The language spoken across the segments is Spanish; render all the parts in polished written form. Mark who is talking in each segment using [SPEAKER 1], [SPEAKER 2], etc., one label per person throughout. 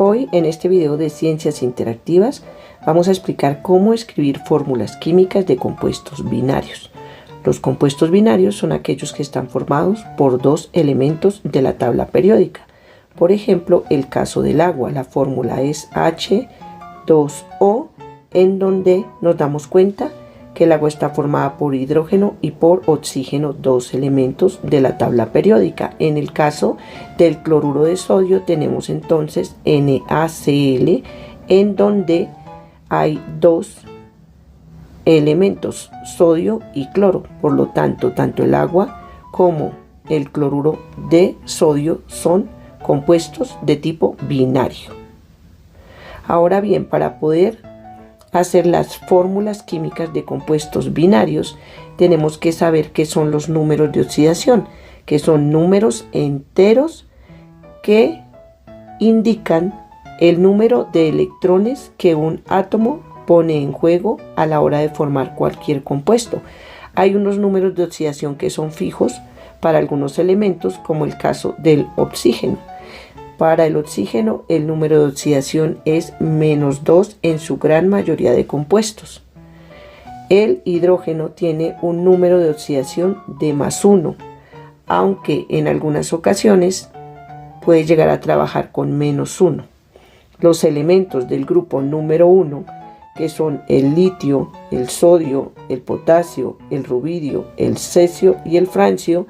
[SPEAKER 1] Hoy en este video de Ciencias Interactivas vamos a explicar cómo escribir fórmulas químicas de compuestos binarios. Los compuestos binarios son aquellos que están formados por dos elementos de la tabla periódica. Por ejemplo, el caso del agua, la fórmula es H2O, en donde nos damos cuenta que el agua está formada por hidrógeno y por oxígeno, dos elementos de la tabla periódica. En el caso del cloruro de sodio tenemos entonces NaCl, en donde hay dos elementos, sodio y cloro. Por lo tanto, tanto el agua como el cloruro de sodio son compuestos de tipo binario. Ahora bien, para poder hacer las fórmulas químicas de compuestos binarios, tenemos que saber qué son los números de oxidación, que son números enteros que indican el número de electrones que un átomo pone en juego a la hora de formar cualquier compuesto. Hay unos números de oxidación que son fijos para algunos elementos, como el caso del oxígeno. Para el oxígeno, el número de oxidación es -2 en su gran mayoría de compuestos. El hidrógeno tiene un número de oxidación de +1, aunque en algunas ocasiones puede llegar a trabajar con -1. Los elementos del grupo número 1, que son el litio, el sodio, el potasio, el rubidio, el cesio y el francio,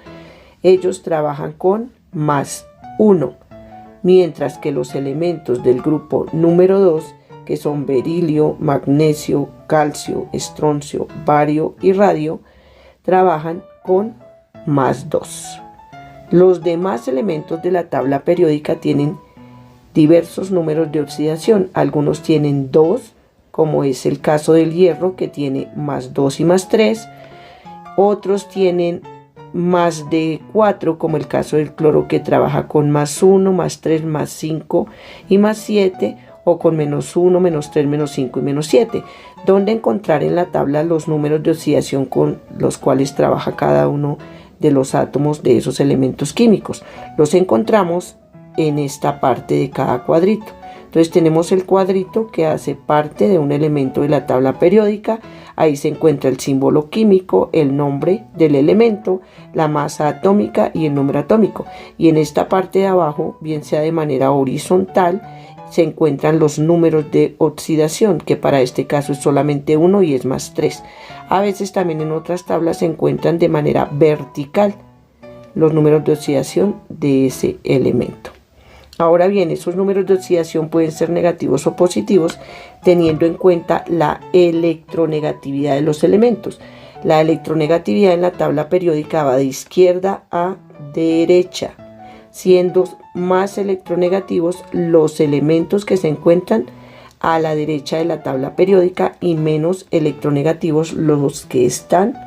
[SPEAKER 1] ellos trabajan con +1. Mientras que los elementos del grupo número 2, que son berilio, magnesio, calcio, estroncio, bario y radio, trabajan con +2. Los demás elementos de la tabla periódica tienen diversos números de oxidación. Algunos tienen 2, como es el caso del hierro, que tiene +2 y +3. Otros tienen más de 4, como el caso del cloro, que trabaja con +1, +3, +5 y +7, o con -1, -3, -5 y -7, donde encontrar en la tabla los números de oxidación con los cuales trabaja cada uno de los átomos de esos elementos químicos. Los encontramos en esta parte de cada cuadrito. Entonces tenemos el cuadrito que hace parte de un elemento de la tabla periódica. Ahí se encuentra el símbolo químico, el nombre del elemento, la masa atómica y el número atómico. Y en esta parte de abajo, bien sea de manera horizontal, se encuentran los números de oxidación, que para este caso es solamente 1 y es +3. A veces también en otras tablas se encuentran de manera vertical los números de oxidación de ese elemento. Ahora bien, esos números de oxidación pueden ser negativos o positivos teniendo en cuenta la electronegatividad de los elementos. La electronegatividad en la tabla periódica va de izquierda a derecha, siendo más electronegativos los elementos que se encuentran a la derecha de la tabla periódica y menos electronegativos los que están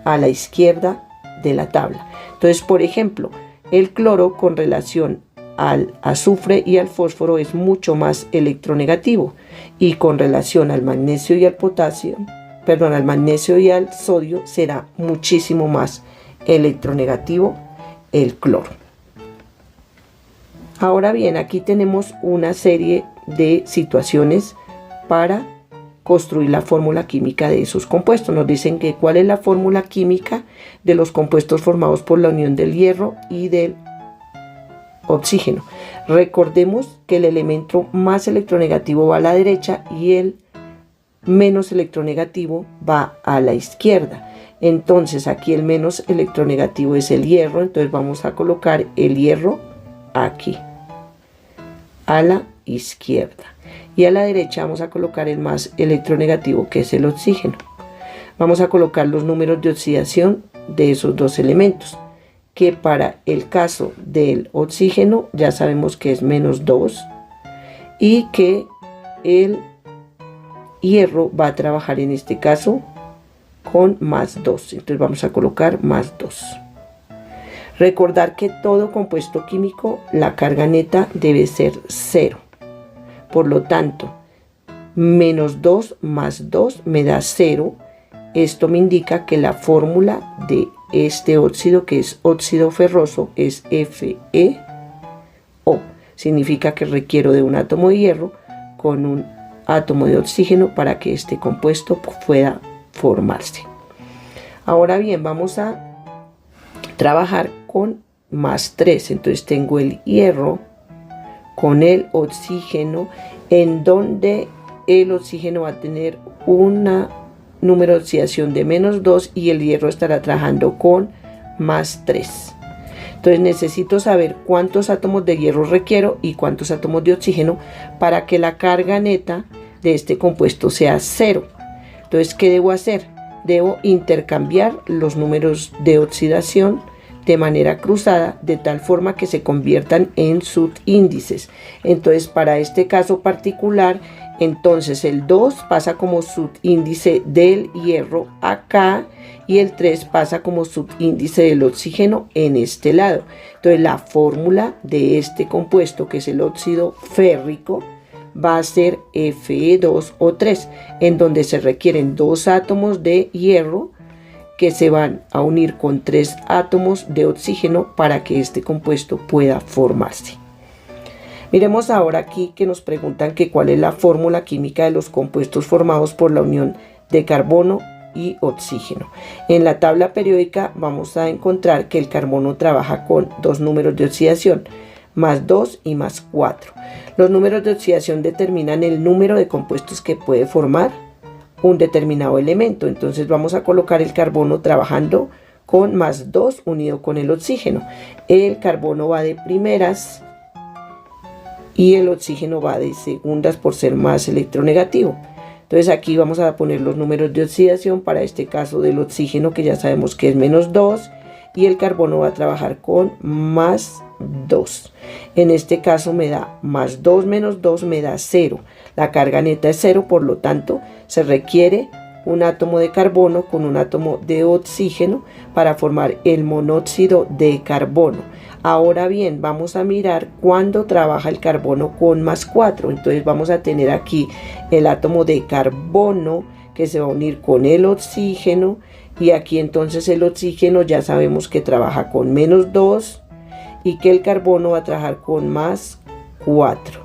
[SPEAKER 1] a la izquierda de la tabla. Entonces, por ejemplo, el cloro con relación al azufre y al fósforo es mucho más electronegativo, y con relación al magnesio y al al magnesio y al sodio será muchísimo más electronegativo el cloro. Ahora bien, aquí tenemos una serie de situaciones para construir la fórmula química de esos compuestos. Nos dicen que cuál es la fórmula química de los compuestos formados por la unión del hierro y del oxígeno. Recordemos que el elemento más electronegativo va a la derecha y el menos electronegativo va a la izquierda. Entonces aquí el menos electronegativo es el hierro, entonces vamos a colocar el hierro aquí a la izquierda, y a la derecha vamos a colocar el más electronegativo, que es el oxígeno. Vamos a colocar los números de oxidación de esos dos elementos, que para el caso del oxígeno ya sabemos que es -2 y que el hierro va a trabajar en este caso con +2. Entonces vamos a colocar +2. Recordar que todo compuesto químico, la carga neta debe ser 0. Por lo tanto, -2 más 2 me da 0. Esto me indica que la fórmula de este óxido, que es óxido ferroso, es FeO. significa que requiero de un átomo de hierro con un átomo de oxígeno para que este compuesto pueda formarse. Ahora bien, vamos a trabajar con +3. Entonces tengo el hierro con el oxígeno, en donde el oxígeno va a tener un número de oxidación de -2 y el hierro estará trabajando con +3. Entonces necesito saber cuántos átomos de hierro requiero y cuántos átomos de oxígeno para que la carga neta de este compuesto sea 0. Entonces, ¿qué debo hacer? Debo intercambiar los números de oxidación de manera cruzada, de tal forma que se conviertan en subíndices. Entonces, para este caso particular, entonces el 2 pasa como subíndice del hierro acá y el 3 pasa como subíndice del oxígeno en este lado. Entonces, la fórmula de este compuesto, que es el óxido férrico, va a ser Fe2O3, en donde se requieren 2 átomos de hierro que se van a unir con 3 átomos de oxígeno para que este compuesto pueda formarse. Miremos ahora aquí que nos preguntan que cuál es la fórmula química de los compuestos formados por la unión de carbono y oxígeno. En la tabla periódica vamos a encontrar que el carbono trabaja con 2 números de oxidación, +2 y +4. Los números de oxidación determinan el número de compuestos que puede formar un determinado elemento. Entonces vamos a colocar el carbono trabajando con +2 unido con el oxígeno. El carbono va de primeras y el oxígeno va de segundas por ser más electronegativo. Entonces aquí vamos a poner los números de oxidación para este caso del oxígeno, que ya sabemos que es -2, y el carbono va a trabajar con +2. En este caso me da +2 menos 2 me da 0. La carga neta es 0, por lo tanto se requiere un átomo de carbono con un átomo de oxígeno para formar el monóxido de carbono. Ahora bien, vamos a mirar cuándo trabaja el carbono con +4. Entonces vamos a tener aquí el átomo de carbono que se va a unir con el oxígeno, y aquí entonces el oxígeno ya sabemos que trabaja con -2 y que el carbono va a trabajar con +4.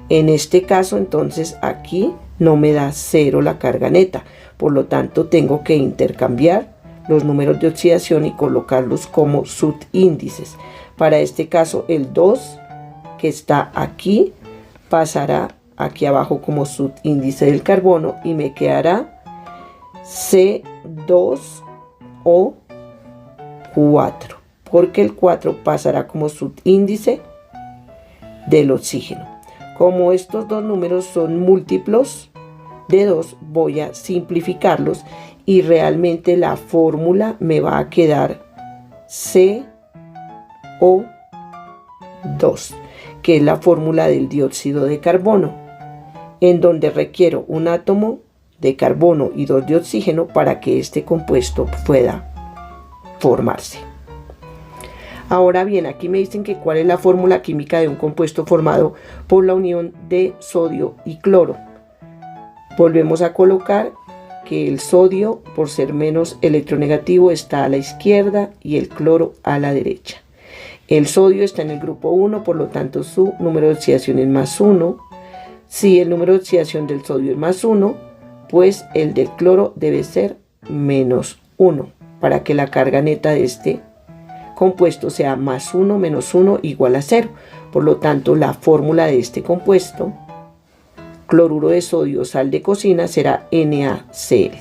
[SPEAKER 1] En este caso entonces aquí no me da 0 la carga neta, por lo tanto tengo que intercambiar los números de oxidación y colocarlos como subíndices. Para este caso el 2 que está aquí pasará aquí abajo como subíndice del carbono y me quedará C2O4, porque el 4 pasará como subíndice del oxígeno. Como estos dos números son múltiplos de 2, voy a simplificarlos y realmente la fórmula me va a quedar CO2, que es la fórmula del dióxido de carbono, en donde requiero un átomo de carbono y 2 de oxígeno para que este compuesto pueda formarse. Ahora bien, aquí me dicen que cuál es la fórmula química de un compuesto formado por la unión de sodio y cloro. Volvemos a colocar que el sodio, por ser menos electronegativo, está a la izquierda y el cloro a la derecha. El sodio está en el grupo 1, por lo tanto su número de oxidación es +1. Si el número de oxidación del sodio es +1, pues el del cloro debe ser -1, para que la carga neta de este compuesto sea +1 menos 1 igual a 0. Por lo tanto, la fórmula de este compuesto, cloruro de sodio, sal de cocina, será NaCl.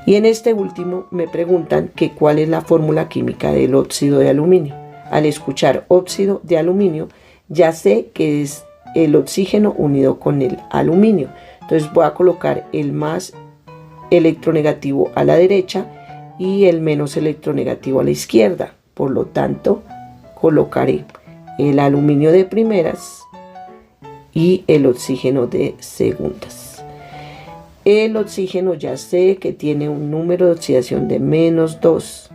[SPEAKER 1] Y en este último me preguntan que cuál es la fórmula química del óxido de aluminio. Al escuchar óxido de aluminio, ya sé que es el oxígeno unido con el aluminio. Entonces voy a colocar el más electronegativo a la derecha y el menos electronegativo a la izquierda. Por lo tanto, colocaré el aluminio de primeras y el oxígeno de segundas. El oxígeno ya sé que tiene un número de oxidación de -2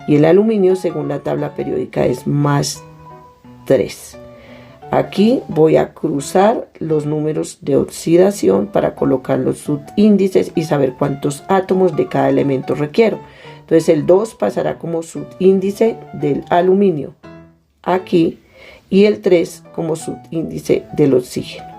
[SPEAKER 1] y el aluminio, según la tabla periódica, es +3. Aquí voy a cruzar los números de oxidación para colocar los subíndices y saber cuántos átomos de cada elemento requiero. Entonces el 2 pasará como subíndice del aluminio aquí y el 3 como subíndice del oxígeno.